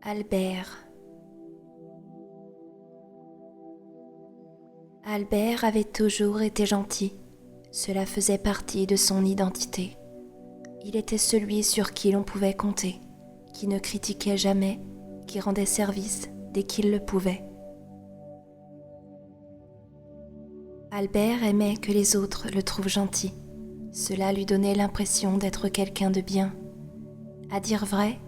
Albert. Albert avait toujours été gentil. Cela faisait partie de son identité. Il était celui sur qui l'on pouvait compter, qui ne critiquait jamais, qui rendait service dès qu'il le pouvait. Albert aimait que les autres le trouvent gentil. Cela lui donnait l'impression d'être quelqu'un de bien. À dire vrai,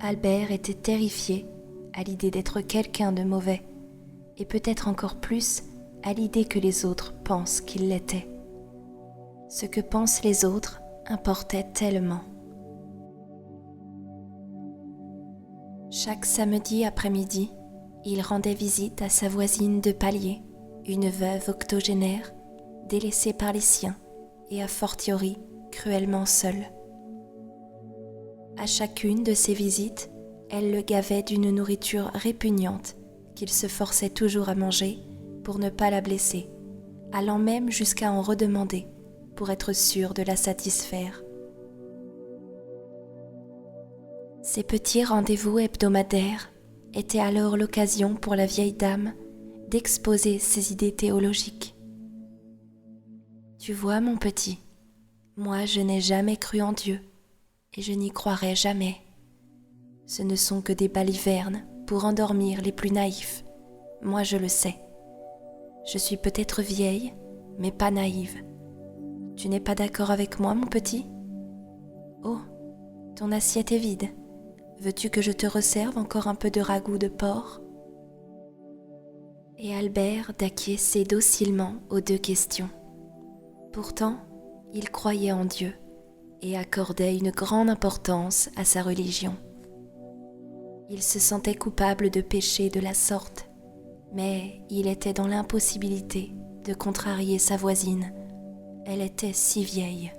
Albert était terrifié à l'idée d'être quelqu'un de mauvais, et peut-être encore plus à l'idée que les autres pensent qu'il l'était. Ce que pensent les autres importait tellement. Chaque samedi après-midi, il rendait visite à sa voisine de palier, une veuve octogénaire, délaissée par les siens et a fortiori cruellement seule. À chacune de ses visites, elle le gavait d'une nourriture répugnante qu'il se forçait toujours à manger pour ne pas la blesser, allant même jusqu'à en redemander pour être sûr de la satisfaire. Ces petits rendez-vous hebdomadaires étaient alors l'occasion pour la vieille dame d'exposer ses idées théologiques. « Tu vois, mon petit, moi je n'ai jamais cru en Dieu et je n'y croirai jamais. Ce ne sont que des balivernes pour endormir les plus naïfs, moi je le sais. Je suis peut-être vieille, mais pas naïve. Tu n'es pas d'accord avec moi, mon petit ? Oh, ton assiette est vide. Veux-tu que je te resserve encore un peu de ragoût de porc ?» Et Albert d'acquiescer docilement aux deux questions. Pourtant, il croyait en Dieu et accordait une grande importance à sa religion. Il se sentait coupable de pécher de la sorte, mais il était dans l'impossibilité de contrarier sa voisine. Elle était si vieille.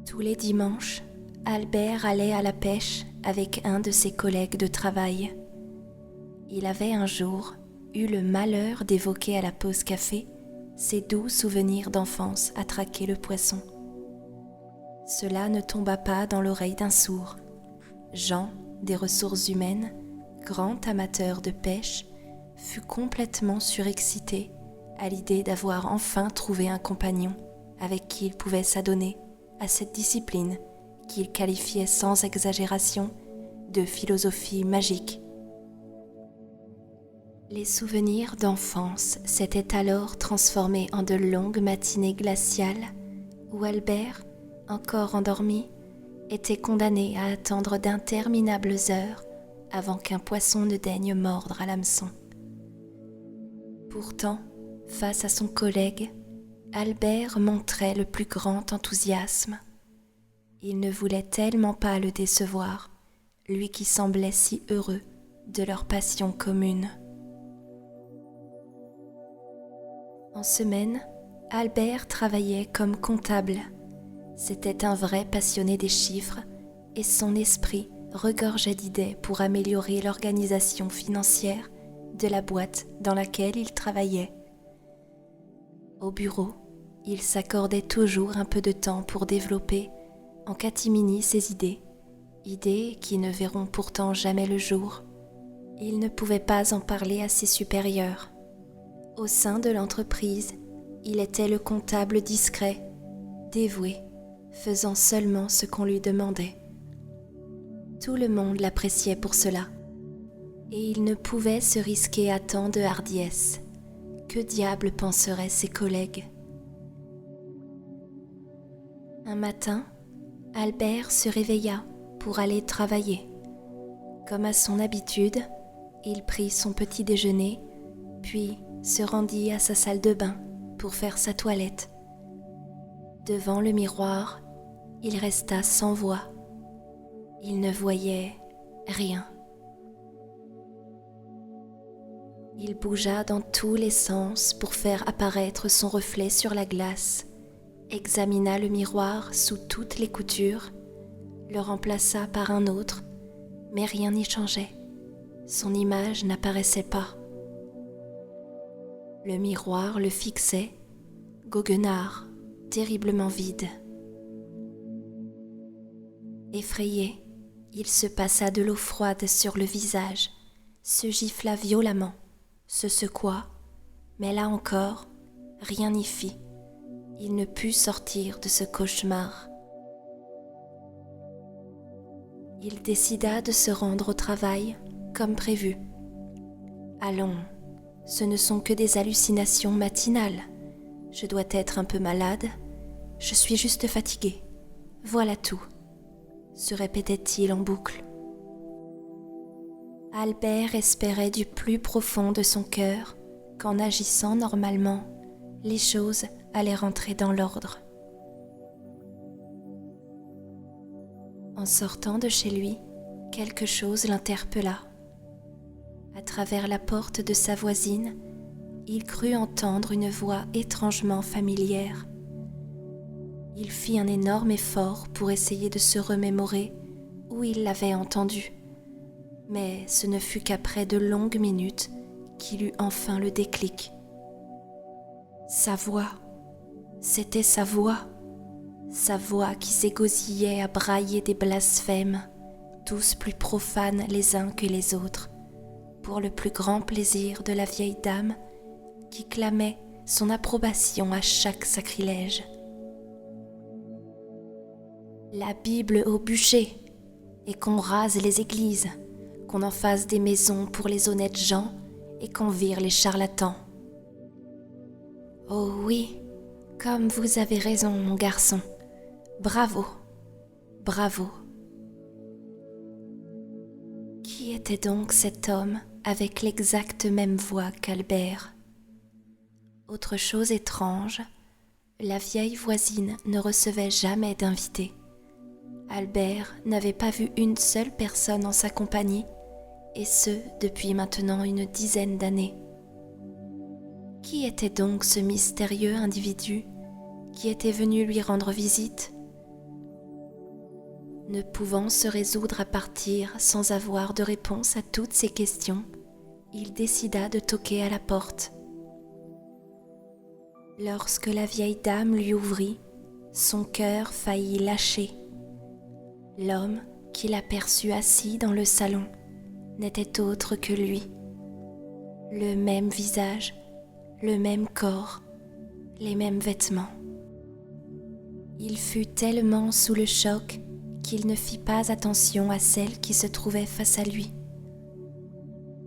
Tous les dimanches, Albert allait à la pêche avec un de ses collègues de travail. Il avait un jour eu le malheur d'évoquer à la pause café ses doux souvenirs d'enfance à traquer le poisson. Cela ne tomba pas dans l'oreille d'un sourd. Jean, des ressources humaines, grand amateur de pêche, fut complètement surexcité à l'idée d'avoir enfin trouvé un compagnon avec qui il pouvait s'adonner à cette discipline qu'il qualifiait sans exagération de philosophie magique. Les souvenirs d'enfance s'étaient alors transformés en de longues matinées glaciales où Albert, encore endormi, était condamné à attendre d'interminables heures avant qu'un poisson ne daigne mordre à l'hameçon. Pourtant, face à son collègue, Albert montrait le plus grand enthousiasme. Il ne voulait tellement pas le décevoir, lui qui semblait si heureux de leur passion commune. En semaine, Albert travaillait comme comptable. C'était un vrai passionné des chiffres et son esprit regorgeait d'idées pour améliorer l'organisation financière de la boîte dans laquelle il travaillait. Au bureau, il s'accordait toujours un peu de temps pour développer en catimini ses idées qui ne verront pourtant jamais le jour. Il ne pouvait pas en parler à ses supérieurs. Au sein de l'entreprise, il était le comptable discret, dévoué, faisant seulement ce qu'on lui demandait. Tout le monde l'appréciait pour cela, et il ne pouvait se risquer à tant de hardiesse. Que diable penseraient ses collègues ? Un matin, Albert se réveilla pour aller travailler. Comme à son habitude, il prit son petit déjeuner, puis se rendit à sa salle de bain pour faire sa toilette. Devant le miroir, il resta sans voix. Il ne voyait rien. Il bougea dans tous les sens pour faire apparaître son reflet sur la glace, examina le miroir sous toutes les coutures, le remplaça par un autre, mais rien n'y changeait. Son image n'apparaissait pas. Le miroir le fixait, goguenard, terriblement vide. Effrayé, il se passa de l'eau froide sur le visage, se gifla violemment, se secoua, mais là encore, rien n'y fit. Il ne put sortir de ce cauchemar. Il décida de se rendre au travail, comme prévu. Allons, ce ne sont que des hallucinations matinales. Je dois être un peu malade, je suis juste fatigué. Voilà tout, se répétait-il en boucle. Albert espérait du plus profond de son cœur qu'en agissant normalement, les choses allaient rentrer dans l'ordre. En sortant de chez lui, quelque chose l'interpella. À travers la porte de sa voisine, il crut entendre une voix étrangement familière. Il fit un énorme effort pour essayer de se remémorer où il l'avait entendue, mais ce ne fut qu'après de longues minutes qu'il eut enfin le déclic. Sa voix, c'était sa voix qui s'égosillait à brailler des blasphèmes, tous plus profanes les uns que les autres, pour le plus grand plaisir de la vieille dame qui clamait son approbation à chaque sacrilège. La Bible au bûcher, et qu'on rase les églises, qu'on en fasse des maisons pour les honnêtes gens et qu'on vire les charlatans. Oh oui, comme vous avez raison, mon garçon. Bravo, bravo. Qui était donc cet homme avec l'exacte même voix qu'Albert ? Autre chose étrange, la vieille voisine ne recevait jamais d'invités. Albert n'avait pas vu une seule personne en sa compagnie, et ce depuis maintenant une dizaine d'années. Qui était donc ce mystérieux individu qui était venu lui rendre visite ? Ne pouvant se résoudre à partir sans avoir de réponse à toutes ces questions, il décida de toquer à la porte. Lorsque la vieille dame lui ouvrit, son cœur faillit lâcher. L'homme qu'il aperçut assis dans le salon n'était autre que lui. Le même visage, le même corps, les mêmes vêtements. Il fut tellement sous le choc qu'il ne fit pas attention à celle qui se trouvait face à lui.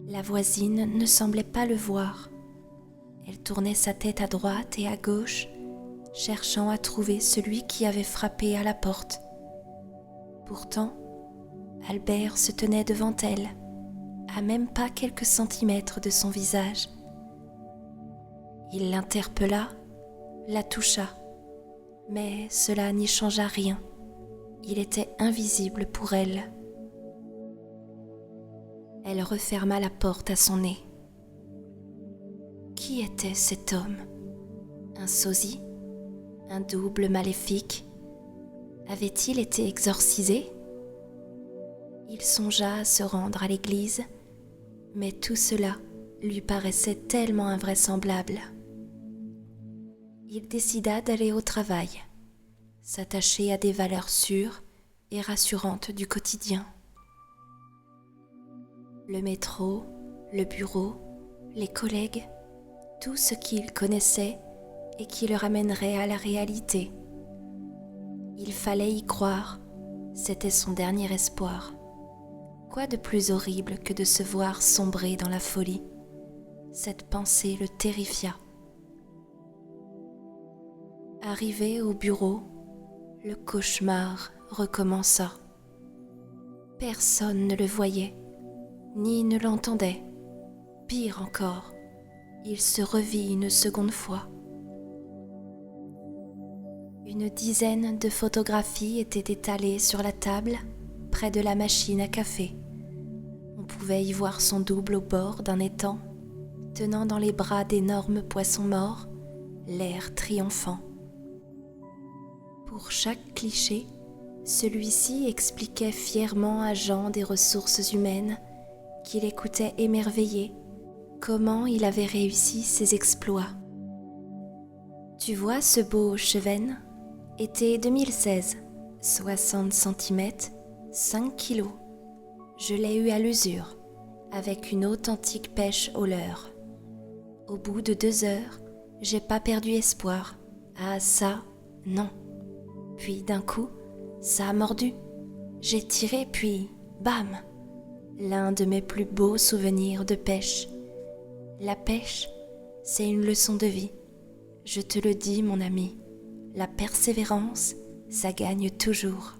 La voisine ne semblait pas le voir. Elle tournait sa tête à droite et à gauche, cherchant à trouver celui qui avait frappé à la porte. Pourtant, Albert se tenait devant elle, à même pas quelques centimètres de son visage. Il l'interpella, la toucha, mais cela n'y changea rien. Il était invisible pour elle. Elle referma la porte à son nez. Qui était cet homme ? Un sosie ? Un double maléfique ? Avait-il été exorcisé ? Il songea à se rendre à l'église, mais tout cela lui paraissait tellement invraisemblable. Il décida d'aller au travail, s'attacher à des valeurs sûres et rassurantes du quotidien. Le métro, le bureau, les collègues, tout ce qu'il connaissait et qui le ramènerait à la réalité. Il fallait y croire, c'était son dernier espoir. Quoi de plus horrible que de se voir sombrer dans la folie ? Cette pensée le terrifia. Arrivé au bureau, le cauchemar recommença. Personne ne le voyait, ni ne l'entendait. Pire encore, il se revit une seconde fois. Une dizaine de photographies étaient étalées sur la table, près de la machine à café. On pouvait y voir son double au bord d'un étang, tenant dans les bras d'énormes poissons morts, l'air triomphant. Pour chaque cliché, celui-ci expliquait fièrement à Jean des ressources humaines, qu'il écoutait émerveillé, comment il avait réussi ses exploits. Tu vois ce beau Chevesne ? Été 2016, 60 centimètres, 5 kilos. Je l'ai eu à l'usure, avec une authentique pêche au leurre. Au bout de 2 heures, j'ai pas perdu espoir. Ah ça, non. Puis d'un coup, ça a mordu. J'ai tiré puis, bam! L'un de mes plus beaux souvenirs de pêche. La pêche, c'est une leçon de vie. Je te le dis, mon ami, la persévérance, ça gagne toujours.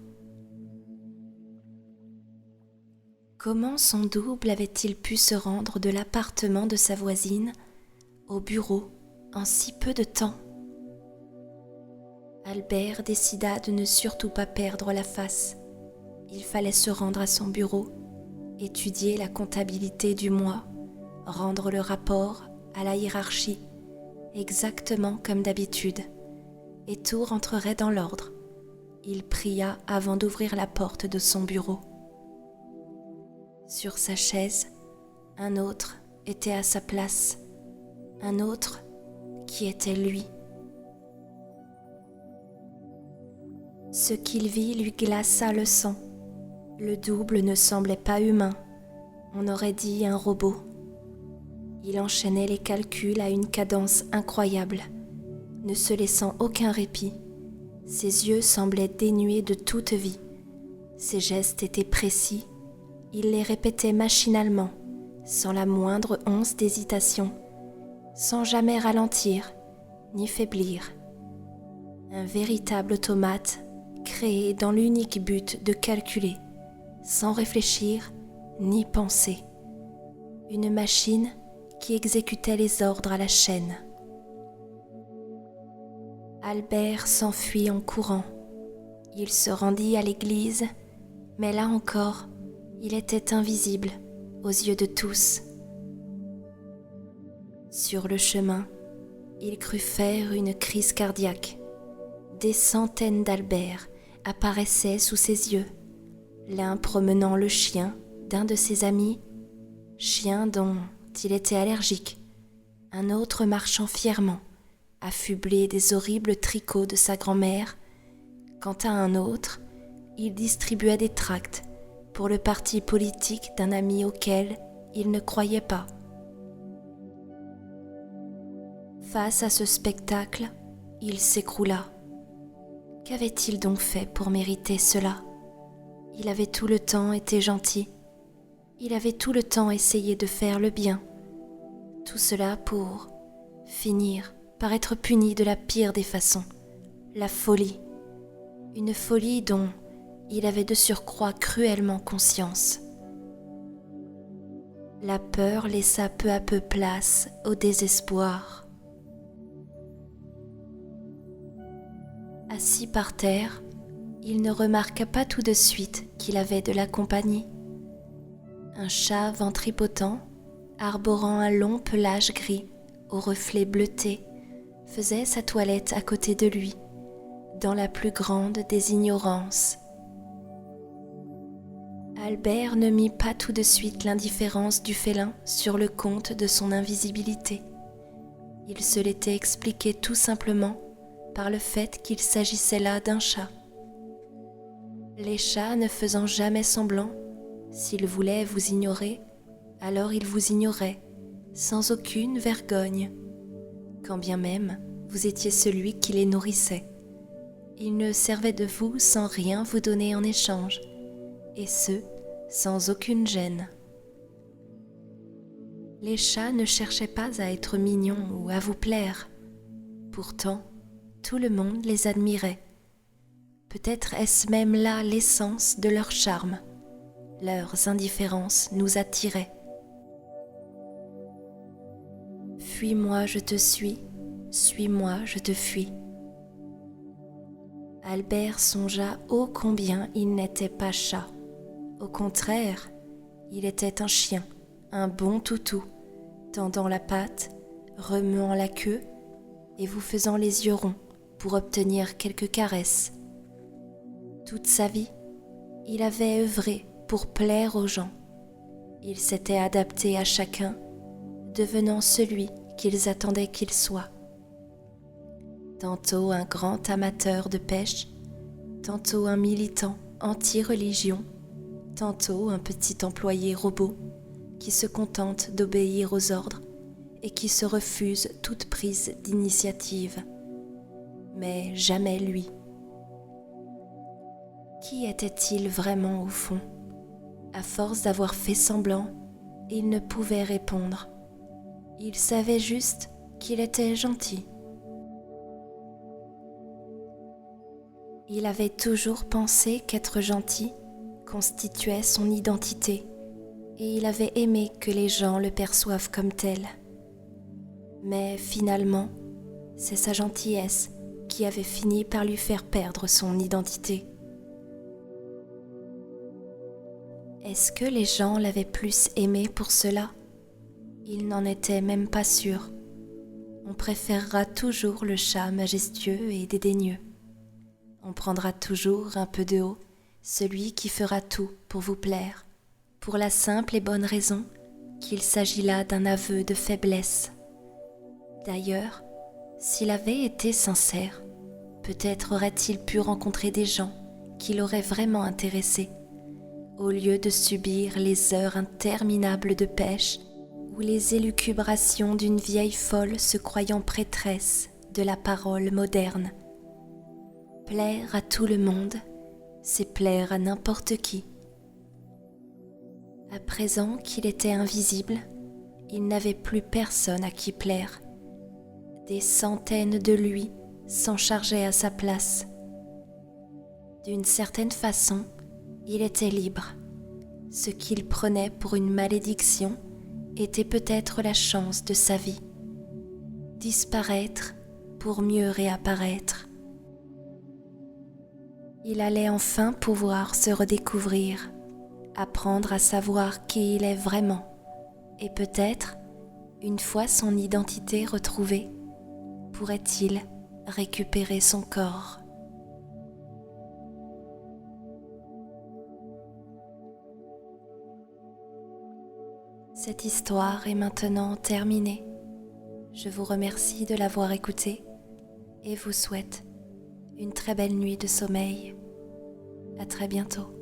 Comment son double avait-il pu se rendre de l'appartement de sa voisine au bureau en si peu de temps? Albert décida de ne surtout pas perdre la face. Il fallait se rendre à son bureau, étudier la comptabilité du mois, rendre le rapport à la hiérarchie, exactement comme d'habitude, et tout rentrerait dans l'ordre. Il pria avant d'ouvrir la porte de son bureau. Sur sa chaise, un autre était à sa place, un autre qui était lui. Ce qu'il vit lui glaça le sang. Le double ne semblait pas humain, on aurait dit un robot. Il enchaînait les calculs à une cadence incroyable, ne se laissant aucun répit. Ses yeux semblaient dénués de toute vie. Ses gestes étaient précis, il les répétait machinalement, sans la moindre once d'hésitation, sans jamais ralentir ni faiblir. Un véritable automate créé dans l'unique but de calculer, sans réfléchir ni penser. Une machine qui exécutait les ordres à la chaîne. Albert s'enfuit en courant. Il se rendit à l'église, mais là encore, il était invisible aux yeux de tous. Sur le chemin, il crut faire une crise cardiaque. Des centaines d'Albert apparaissaient sous ses yeux, l'un promenant le chien d'un de ses amis, chien dont il était allergique, un autre marchant fièrement, affublé des horribles tricots de sa grand-mère. Quant à un autre, il distribuait des tracts pour le parti politique d'un ami auquel il ne croyait pas. Face à ce spectacle, il s'écroula. Qu'avait-il donc fait pour mériter cela? Il avait tout le temps été gentil. Il avait tout le temps essayé de faire le bien. Tout cela pour finir par être puni de la pire des façons, la folie. Une folie dont il avait de surcroît cruellement conscience. La peur laissa peu à peu place au désespoir. Assis par terre, il ne remarqua pas tout de suite qu'il avait de la compagnie. Un chat ventripotent, arborant un long pelage gris aux reflets bleutés, faisait sa toilette à côté de lui, dans la plus grande des ignorances. Albert ne mit pas tout de suite l'indifférence du félin sur le compte de son invisibilité. Il se l'était expliqué tout simplement par le fait qu'il s'agissait là d'un chat. Les chats ne faisant jamais semblant, s'ils voulaient vous ignorer, alors ils vous ignoraient, sans aucune vergogne, quand bien même vous étiez celui qui les nourrissait. Ils ne servaient de vous sans rien vous donner en échange, et ce, sans aucune gêne. Les chats ne cherchaient pas à être mignons ou à vous plaire. Pourtant, tout le monde les admirait. Peut-être est-ce même là l'essence de leur charme. Leurs indifférences nous attiraient. Fuis-moi, je te suis-moi, je te fuis. Albert songea ô combien il n'était pas chat. Au contraire, il était un chien, un bon toutou, tendant la patte, remuant la queue et vous faisant les yeux ronds pour obtenir quelques caresses. Toute sa vie, il avait œuvré pour plaire aux gens. Il s'était adapté à chacun, devenant celui qu'ils attendaient qu'il soit. Tantôt un grand amateur de pêche, tantôt un militant anti-religion, tantôt un petit employé robot qui se contente d'obéir aux ordres et qui se refuse toute prise d'initiative. Mais jamais lui. Qui était-il vraiment au fond ? À force d'avoir fait semblant, il ne pouvait répondre. Il savait juste qu'il était gentil. Il avait toujours pensé qu'être gentil constituait son identité et il avait aimé que les gens le perçoivent comme tel. Mais finalement, c'est sa gentillesse qui avait fini par lui faire perdre son identité. Est-ce que les gens l'avaient plus aimé pour cela ? Il n'en était même pas sûr. On préférera toujours le chat majestueux et dédaigneux. On prendra toujours un peu de haut celui qui fera tout pour vous plaire, pour la simple et bonne raison qu'il s'agit là d'un aveu de faiblesse. D'ailleurs, s'il avait été sincère, peut-être aurait-il pu rencontrer des gens qui l'auraient vraiment intéressé, au lieu de subir les heures interminables de pêche ou les élucubrations d'une vieille folle se croyant prêtresse de la parole moderne. Plaire à tout le monde, c'est plaire à n'importe qui. À présent qu'il était invisible, il n'avait plus personne à qui plaire. Des centaines de lui s'en chargeaient à sa place. D'une certaine façon, il était libre. Ce qu'il prenait pour une malédiction était peut-être la chance de sa vie. Disparaître pour mieux réapparaître. Il allait enfin pouvoir se redécouvrir, apprendre à savoir qui il est vraiment, et peut-être, une fois son identité retrouvée, pourrait-il récupérer son corps. Cette histoire est maintenant terminée. Je vous remercie de l'avoir écoutée et vous souhaite une très belle nuit de sommeil. À très bientôt.